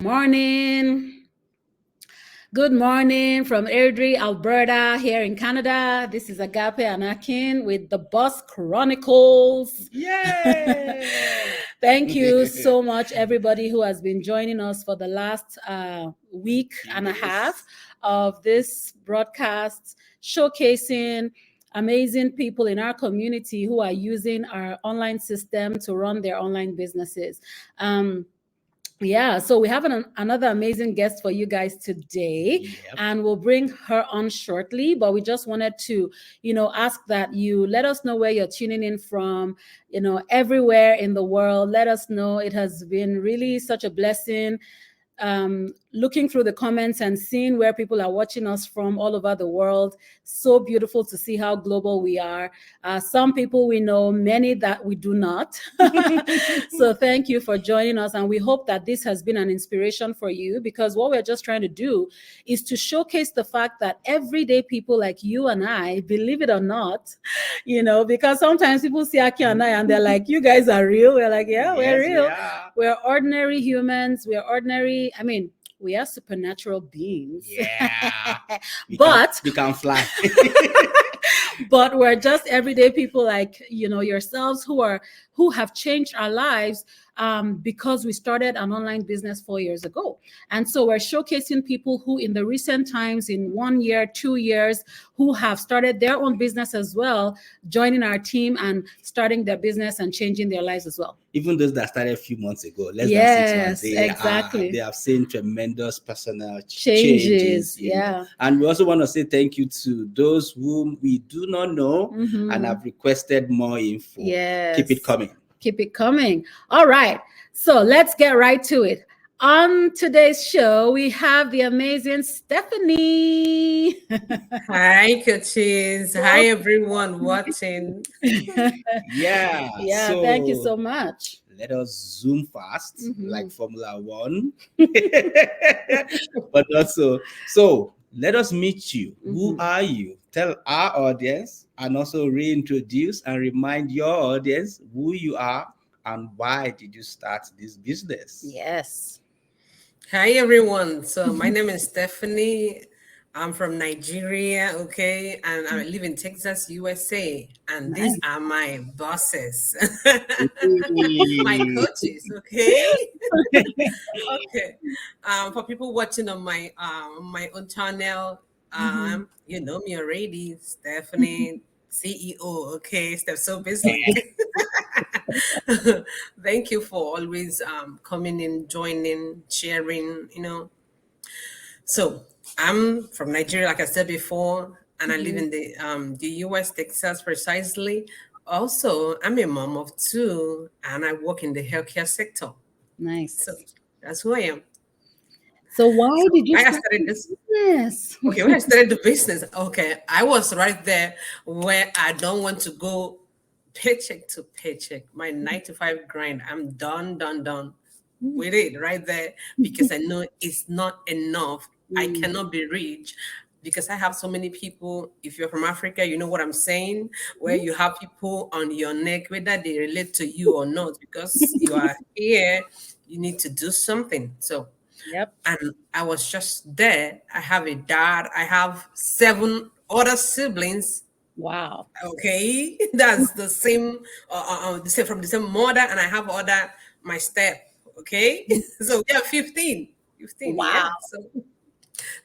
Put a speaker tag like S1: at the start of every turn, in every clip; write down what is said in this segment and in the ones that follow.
S1: Morning. Good morning from Airdrie, Alberta, here in Canada. This is Agape Anakin with the Boss Chronicles.
S2: Yay!
S1: Thank you so much, everybody who has been joining us for the last week and a half of this broadcast, showcasing amazing people in our community who are using our online system to run their online businesses. So we have another amazing guest for you guys today,
S2: Yep.
S1: and we'll bring her on shortly. But we just wanted to, ask that you let us know where you're tuning in from, everywhere in the world. Let us know. It has been really such a blessing looking through the comments and seeing where people are watching us from all over the world. So beautiful to see how global we are. Some people we know, many that we do not. So thank you for joining us. And we hope that this has been an inspiration for you, because what we're just trying to do is to showcase the fact that everyday people like you and I, believe it or not, because sometimes people see Aki and I and they're like, you guys are real. We're like, yeah, we're
S2: Yes, we
S1: real.
S2: are.
S1: We're ordinary humans. We're ordinary. I mean, we are supernatural beings.
S2: Yeah.
S1: But
S2: we can fly.
S1: but we're just everyday people like yourselves who have changed our lives because we started an online business 4 years ago. And so we're showcasing people who in the recent times, in 1 year, 2 years, who have started their own business as well, joining our team and starting their business and changing their lives as well.
S2: Even those that started a few months ago, less than 6 months,
S1: Exactly.
S2: they have seen tremendous personal
S1: Changes. Yeah.
S2: And we also want to say thank you to those whom we do not know and have requested more info.
S1: Yes.
S2: Keep it coming.
S1: Keep it coming. All right. So let's get right to it. On today's show, we have the amazing Stephanie.
S3: Hi, coaches. Hi, everyone watching.
S2: Yeah.
S1: Yeah, thank you so much.
S2: Let us zoom fast, like Formula One. But also, so let us meet you. Who are you? Tell our audience, and also reintroduce and remind your audience who you are and why did you start this business?
S1: Yes.
S3: Hi, everyone. So, my name is Stephanie. I'm from Nigeria, okay, and I live in Texas, USA. And these are my bosses, my coaches, okay. Okay. For people watching on my own channel, you know me already, Stephanie, CEO. Okay, Steph, so busy. Thank you for always coming in, joining, sharing. So I'm from Nigeria, like I said before, and I live in the U.S., Texas, precisely. Also, I'm a mom of two, and I work in the healthcare sector.
S1: Nice.
S3: So that's who I am.
S1: So why did you
S3: I
S1: start
S3: started this?
S1: business?
S3: Okay, when I started the business, okay, I was right there where I don't want to go paycheck to paycheck. My 9 to 5 grind, I'm done with it right there, because I know it's not enough. I cannot be rich because I have so many people. If you're from Africa, you know what I'm saying, where you have people on your neck, whether they relate to you or not, because you are here, you need to do something. So
S1: Yep.
S3: and I was just there. I have a dad. I have 7 other siblings.
S1: Wow.
S3: Okay, that's the same from the same mother, and I have other my step. Okay, so we are 15. 15,
S1: Wow.
S3: yeah. So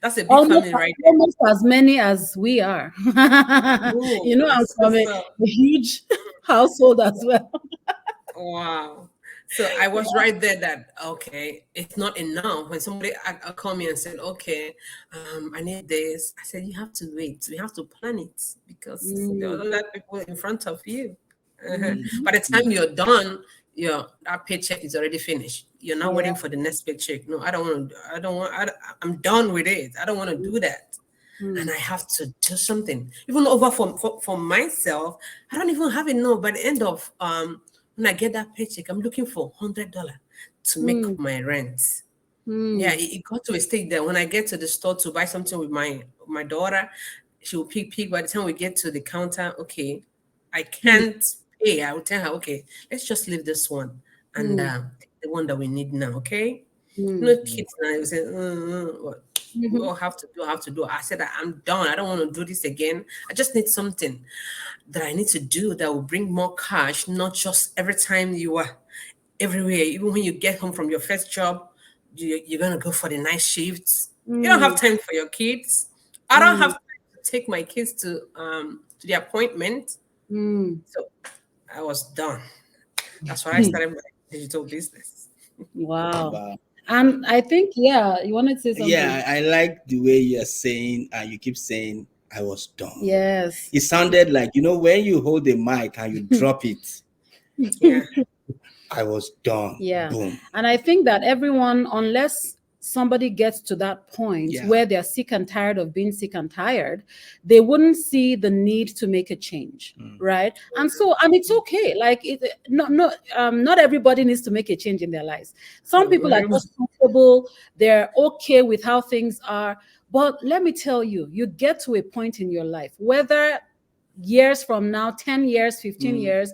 S3: that's a big family right there.
S1: Almost as many as we are.
S3: Ooh,
S1: I'm from a huge household as well.
S3: wow. So I was right there that, okay, it's not enough. When somebody called me and said, okay, I need this, I said, you have to wait. We have to plan it, because there are other people in front of you. By the time you're done, that paycheck is already finished. You're not waiting for the next paycheck. No, I don't want to. I'm done with it. I don't want to do that. And I have to do something. Even over for myself, I don't even have enough. By the end of when I get that paycheck, I'm looking for $100 to make my rent. Yeah, it got to a stage that when I get to the store to buy something with my daughter, she will pick. By the time we get to the counter, okay, I can't pay. I will tell her, okay, let's just leave this one and take the one that we need now, okay? You know, kids now, you say, what? We
S1: Mhm.
S3: all have to do. I said, I'm done. I don't want to do this again. I just need something that I need to do that will bring more cash, not just every time you are everywhere. Even when you get home from your first job, you're going to go for the night shifts. You don't have
S1: Mm,
S3: time for your kids. I don't have
S1: mm,
S3: time to take my kids to the appointment.
S1: mm.
S3: So I was done. That's why I started my digital business.
S1: Wow.
S2: Wow.
S1: And I think, yeah, you wanted to say something.
S2: Yeah, I like the way you're saying, and you keep saying, I was done.
S1: Yes.
S2: It sounded like, when you hold the mic and you drop it,
S3: Yeah.
S2: I was done.
S1: Yeah.
S2: Boom.
S1: And I think that everyone, unless somebody gets to that point
S2: Yeah.
S1: where they're sick and tired of being sick and tired, they wouldn't see the need to make a change. Right. And so, and it's okay. Like not everybody needs to make a change in their lives. Some
S3: No,
S1: people are just comfortable, they're okay with how things are. But let me tell you, you get to a point in your life, whether years from now, 10 years, 15 years,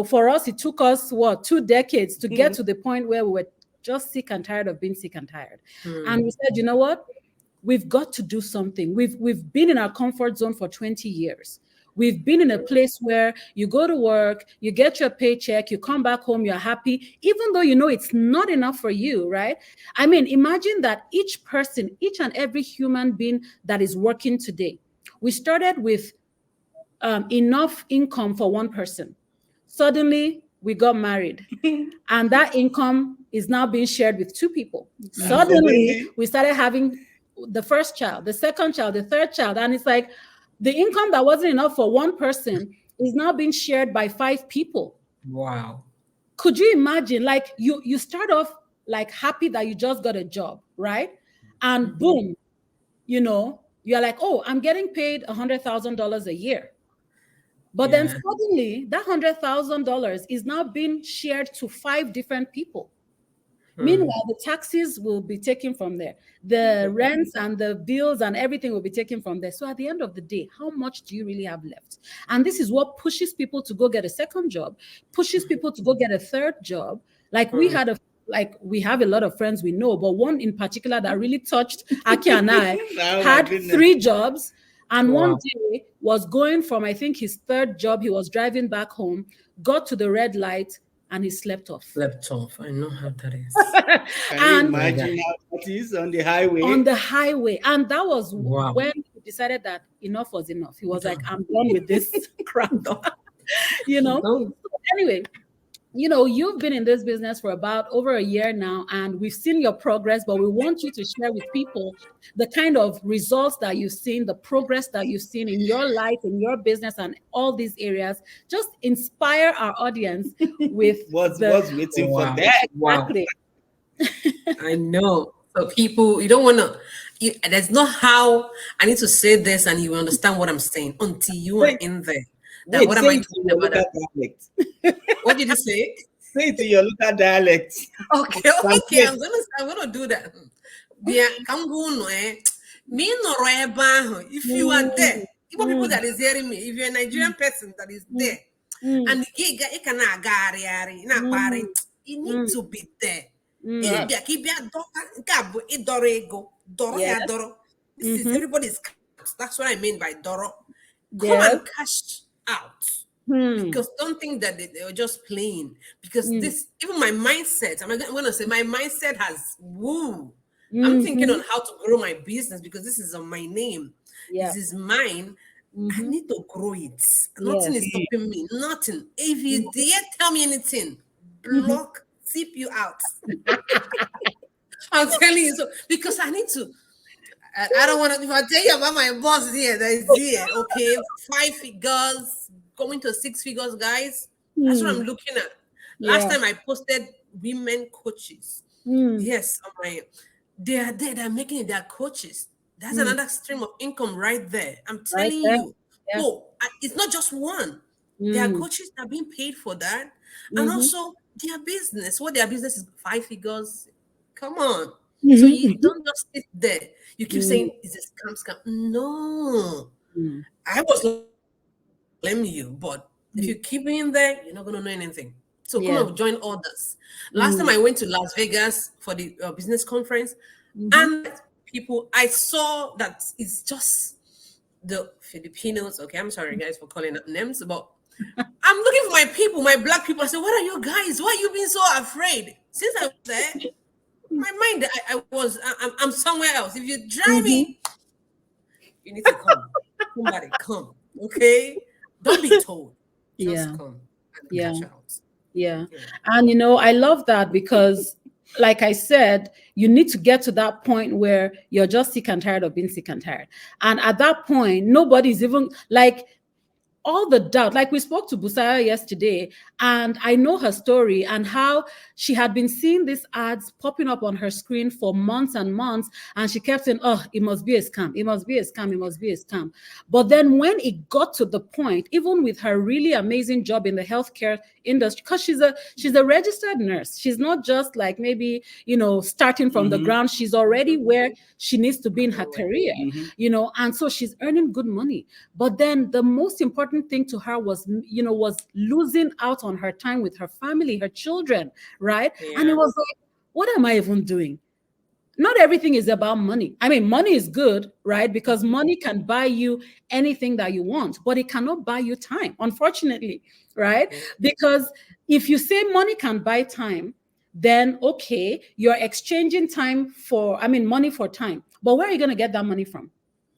S1: for us, it took us what, 2 decades to get to the point where we were just sick and tired of being sick and tired. And we said, you know what? We've got to do something. We've been in our comfort zone for 20 years. We've been in a place where you go to work, you get your paycheck, you come back home, you're happy, even though you know it's not enough for you, right? I mean, imagine that each person, each and every human being that is working today, we started with enough income for one person. Suddenly, we got married, and that income is now being shared with two people. Suddenly,
S2: Absolutely.
S1: we started having the first child, the second child, the third child, and it's like the income that wasn't enough for one person is now being shared by five people.
S3: Wow.
S1: Could you imagine? Like you start off like happy that you just got a job, right? And boom, you're like, oh, I'm getting paid $100,000 a year. But then
S3: Yeah.
S1: suddenly that $100,000 is now being shared to five different people. Meanwhile, the taxes will be taken from there. The rents and the bills and everything will be taken from there. So at the end of the day, how much do you really have left? And this is what pushes people to go get a second job, pushes people to go get a third job. Like we have a lot of friends we know, but one in particular that really touched Aki and I
S2: Oh my
S1: had
S2: goodness.
S1: 3 jobs. And one
S3: Wow.
S1: day was going from, I think, his third job. He was driving back home, got to the red light, and he slept off.
S3: Slept off. I know how that is.
S2: Can you
S1: And
S2: imagine how that is on the highway?
S1: on the highway. And that was
S3: Wow.
S1: when he decided that enough was enough. He was like, I'm done with this crap. you know.
S3: No.
S1: Anyway, you've been in this business for about over a year now, and we've seen your progress, but we want you to share with people the kind of results that you've seen, the progress that you've seen in your life, in your business, and all these areas. Just inspire our audience with
S2: What's
S1: the
S2: waiting for
S3: Wow.
S2: that?
S3: Wow.
S1: exactly.
S3: I know. So people, you don't want to. There's not how I need to say this, and you understand what I'm saying until you are
S2: Wait,
S3: in there. That
S2: wait,
S3: what am
S2: say
S3: I
S2: it in
S3: talking
S2: your
S3: about?
S2: local
S3: That,
S2: dialect.
S3: what did you say?
S2: Say it in your local dialect.
S3: Okay, okay.
S2: Translate.
S3: I'm gonna do that. Yeah, come go Me no right. If you are there, even people
S1: Mm,
S3: that is hearing me, if you're a Nigerian person that is
S1: mm,
S3: there,
S1: mm,
S3: and you can not
S1: mm,
S3: you need
S1: mm,
S3: to be there.
S1: mm.
S2: Ah,
S3: Ịbịa ka ịbịa dọka nke a bụ ịdọrọ ego dọrọ
S1: Yes.
S3: ya dọrọ. This is
S1: Mm-hmm.
S3: everybody's count. That's what I mean by dọrọ. Come
S1: Yes.
S3: and cash out.
S1: Hmm.
S3: Because don't think that they were just playing. Because
S1: Mm.
S3: this, even my mindset, I'm gonna say my mindset has woo. I'm thinking
S1: Mm-hmm.
S3: on how to grow my business because this is on my name.
S1: Yeah.
S3: This is mine. I
S1: Mm-hmm.
S3: need to grow it. Nothing is
S1: Yes.
S3: stopping me. Nothing. If you dare tell me anything,
S1: Mm-hmm.
S3: block, zip you out. I'm telling you so because I need to. I don't want to. If I tell you about my boss here, that is here, okay, 5 figures going to 6 figures, guys. That's what I'm
S1: Mm.
S3: looking at. Last
S1: Yeah.
S3: time I posted women coaches.
S1: Mm.
S3: Yes, on my, they are there. They're making it. They're coaches. That's
S1: Mm.
S3: another stream of income right there. I'm
S1: Right
S3: telling
S1: there.
S3: you.
S1: Yeah.
S3: So it's not just one. There are
S1: Mm.
S3: coaches that are being paid for that, and
S1: Mm-hmm.
S3: also their business. What their business is 5 figures. Come on. So you
S1: Mm-hmm.
S3: don't just sit there. You keep
S1: Mm.
S3: saying, "Is it scam? Scam?" No,
S1: Mm.
S3: I was blame you, but if
S1: Mm.
S3: you keep in there, you're not gonna know anything. So come and join others. Last time I went to Las Vegas for the business conference, and people, I saw that it's just the Filipinos. Okay, I'm sorry guys for calling up names, but I'm looking for my people, my black people. I said, what are you guys? Why are you being so afraid? Since I was there, my mind, I'm somewhere else. If you drive me, you need to come. Somebody come. Okay? Don't be told. Just come and catch out.
S1: Yeah. And I love that because, like I said, you need to get to that point where you're just sick and tired of being sick and tired. And at that point, nobody's even like all the doubt. Like we spoke to Busaya yesterday, and I know her story and how she had been seeing these ads popping up on her screen for months and months, and she kept saying, "Oh, it must be a scam. It must be a scam. It must be a scam." But then when it got to the point, even with her really amazing job in the healthcare industry, because she's a registered nurse, she's not just like maybe starting from the ground. She's already where she needs to be in her career, and so she's earning good money. But then the most important thing to her was losing out on her time with her family, her children, right? And it was like, what am I even doing? Not everything is about money. I mean, money is good, right? Because money can buy you anything that you want, but it cannot buy you time, unfortunately, right? Because if you say money can buy time, then okay, you're exchanging money for time. But where are you going to get that money from?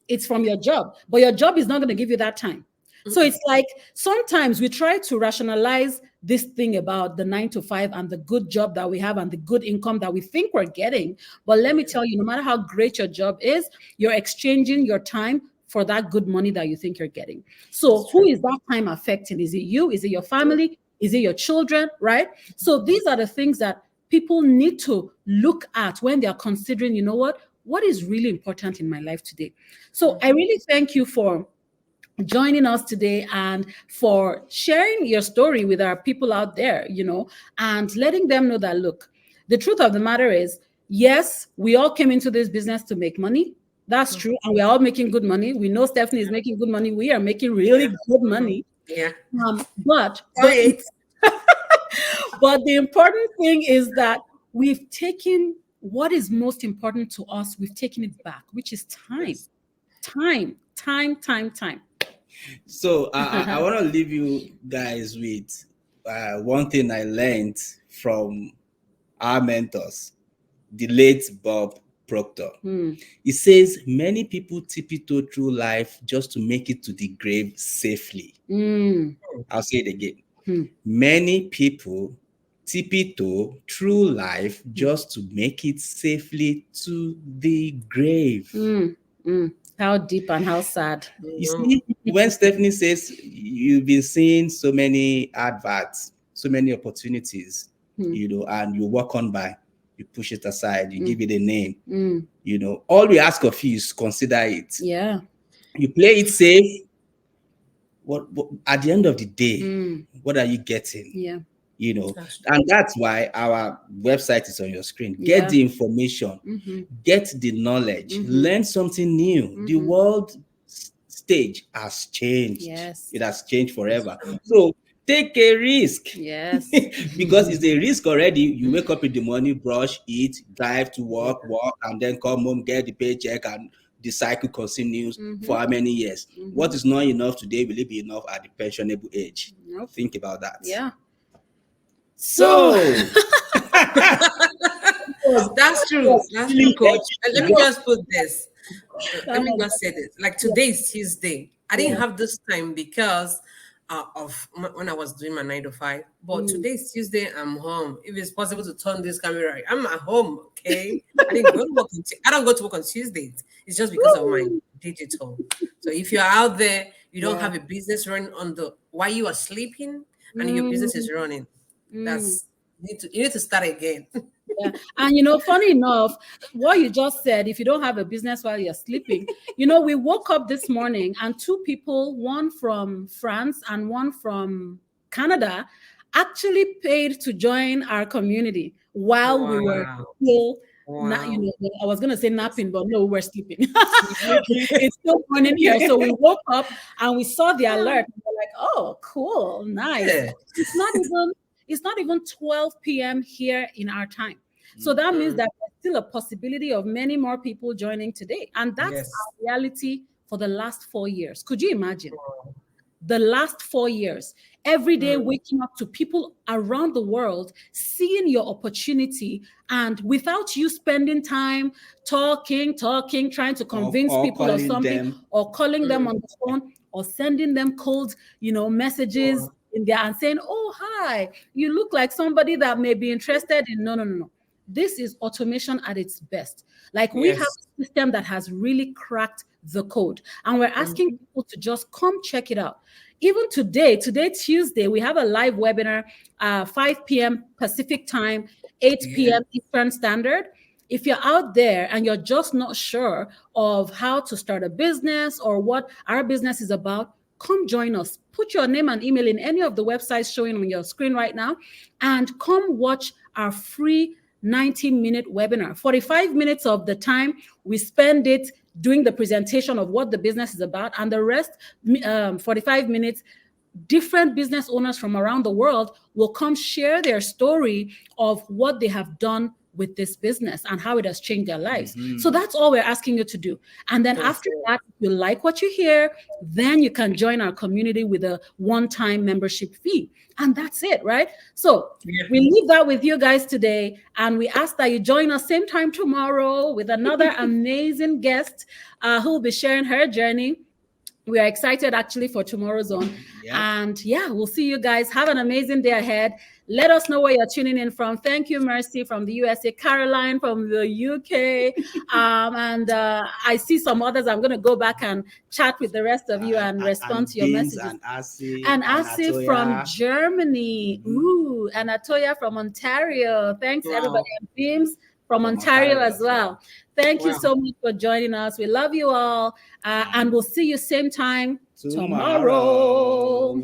S1: It's from your job, but your job is not going to give you that time. So it's like sometimes we try to rationalize this thing about the 9 to 5 and the good job that we have and the good income that we think we're getting. But let me tell you, no matter how great your job is, you're exchanging your time for that good money that you think you're getting. So who is that time affecting? Is it you? Is it your family? Is it your children? Right? So these are the things that people need to look at when they are considering, what is really important in my life today? So I really thank you for joining us today and for sharing your story with our people out there, and letting them know that, look, the truth of the matter is, yes, we all came into this business to make money. That's true. And we're all making good money. We know Stephanie is making good money. We are making really good money.
S3: Yeah.
S1: But the important thing is that we've taken what is most important to us, we've taken it back, which is time. Time.
S2: So I want to leave you guys with one thing I learned from our mentors, the late Bob Proctor. He says many people tiptoe through life just to make it to the grave safely. I'll say it again. Many people tiptoe through life just to make it safely to the grave.
S1: How deep and how sad.
S2: You see, when Stephanie says you've been seeing so many adverts, so many opportunities, and you walk on by, you push it aside, you give it a name, all we ask of you is consider it.
S1: Yeah.
S2: You play it safe. What at the end of the day, what are you getting?
S1: Yeah.
S2: And that's why our website is on your screen. Get the information, get the knowledge, learn something new. The world stage has changed.
S1: Yes.
S2: It has changed forever. So take a risk.
S1: Yes.
S2: Because it's a risk already. You wake up in the morning, brush, eat, drive to work, and then come home, get the paycheck, and the cycle continues for how many years? What is not enough today, will it be enough at the pensionable age?
S1: Nope.
S2: Think about that.
S1: Yeah.
S2: So
S3: that's true. That's true, coach. And let me just put this. Let me just say this. Like today is Tuesday. I didn't have this time because of when I was doing my 9 to 5. But today is Tuesday. I'm home. If it's possible to turn this camera, I'm at home. Okay. I didn't go to work. I don't go to work on Tuesdays. It's just because of my digital. So if you're out there, you don't have a business running while you are sleeping, and your business is running. That's you need to start again.
S1: Yeah. And funny enough, what you just said, if you don't have a business while you're sleeping, we woke up this morning and 2 people, one from France and one from Canada, actually paid to join our community while we were still I was going to say napping, but no, we're sleeping. It's still morning here. So we woke up and we saw the alert. And we're like, oh, cool, nice. Yeah. It's not even It's not even 12 p.m. here in our time. So that means that there's still a possibility of many more people joining today. And that's
S3: Yes.
S1: our reality for the last 4 years. Could you imagine? The last 4 years, every day waking up to people around the world, seeing your opportunity, and without you spending time talking, trying to convince
S2: or
S1: people of
S2: calling
S1: something,
S2: them.
S1: or calling them on the phone, or sending them cold, messages in there and saying, "Oh, hi, you look like somebody that may be interested in." No, no, no, no. This is automation at its best. Like, we have
S3: Yes.
S1: a system that has really cracked the code, and we're asking people to just come check it out. Even today, Tuesday, we have a live webinar, 5 p.m. Pacific time, 8 p.m. Eastern Standard. If you're out there and you're just not sure of how to start a business or what our business is about, come join us. Put your name and email in any of the websites showing on your screen right now, and come watch our free 90-minute webinar. 45 minutes of the time, we spend it doing the presentation of what the business is about, and the rest, 45 minutes, different business owners from around the world will come share their story of what they have done with this business and how it has changed their lives. So that's all we're asking you to do. And then after that, if you like what you hear, then you can join our community with a one-time membership fee. And that's it, right? So we leave that with you guys today, and we ask that you join us same time tomorrow with another amazing guest who will be sharing her journey. We are excited actually for tomorrow's on. And we'll see you guys. Have an amazing day ahead. Let us know where you're tuning in from. Thank you, Mercy from the USA, Caroline from the UK. And I see some others. I'm going to go back and chat with the rest of you and respond to your messages.
S2: And
S1: Asi from Germany. Ooh, and Atoya from Ontario. Thanks, everybody. And Beams from Ontario as well. Thank you so much for joining us. We love you all. And we'll see you same time tomorrow.